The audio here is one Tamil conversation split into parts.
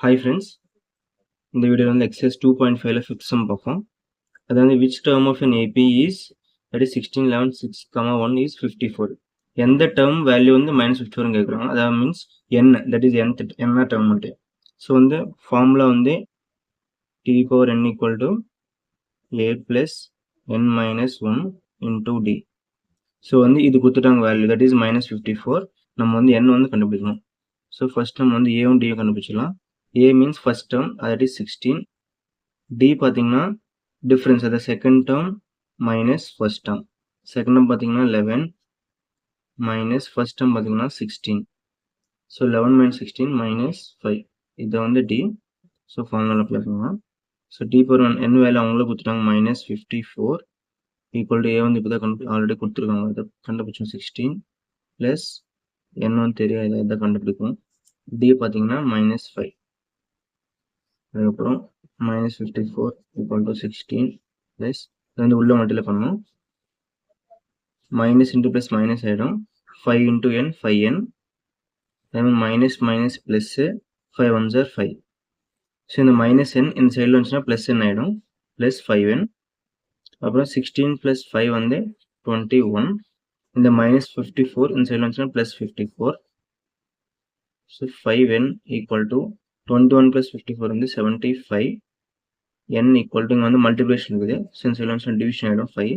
Hi friends, இந்த வீடியோல வந்து exercise 2.5ல fifth sum பார்ப்போம். அதாவது which term of an AP is that is 16 11 6 1 is 54. எந்த term value வந்து -54 ன்னு கேக்குறாங்க. அதாவது means n that is nth என்ன term வந்து. So வந்து formula வந்து t power n equal to a plus n minus 1 into d. So வந்து இது கொடுத்துட்டாங்க value that is -54. நம்ம வந்து n வந்து கண்டுபிடிக்கணும். So first term வந்து a und d கண்டுபிடிச்சிடலாம். A means first term that is 16. D பாத்தீங்கன்னா difference the second term minus first term. Second term பாத்தீங்கன்னா 11 minus first term பாத்தீங்கன்னா 16. So 11 minus 16 minus 5. இது வந்து D. So formula apply பண்ணலாம். So D power 1 n value அவங்களே கொடுத்துட்டாங்க -54 equal to A வந்து இப்போதான் ஆல்ரெடி கொடுத்துருக்காங்க. இதை கண்டுபிடிச்சோம் 16 plus n வந்து தெரியாது இதை கண்டுபிடிக்கும். D பாத்தீங்கன்னா -5. அதுக்கப்புறம் -54 equal to 16 plus இது வந்து உள்ள மல்டிப்ளை பண்ணணும். மைனஸ் இன்ட்டு ப்ளஸ் மைனஸ் ஆகிடும். 5 into n 5n. அதே மாதிரி minus minus plus 5 1s are 5. So இந்த மைனஸ் n இந்த சைடில் வந்துச்சுன்னா ப்ளஸ் n ஆகிடும். Plus 5n. அப்புறம் 16 ப்ளஸ் 5 வந்து 21. இந்த -54 இந்த சைடில் வந்துச்சுன்னா plus 54. So 5n equal to 21 plus 54 வந்து 75. n equal to இங்கே வந்து மல்டிப்ளிகேஷன் இருக்குது. சின்ஸ் எல்லாம் டிவிஷன் ஆகிடும் 5.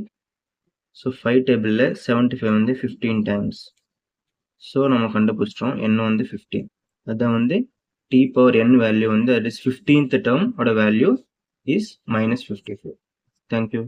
ஸோ 5 டேபிளில் 75 வந்து 15 டைம்ஸ். ஸோ நம்ம கண்டுபிடிச்சிட்டோம் n வந்து 15. அதான் வந்து t power n வேல்யூ வந்து that is 15th term ஓட வேல்யூ is -54. Thank you.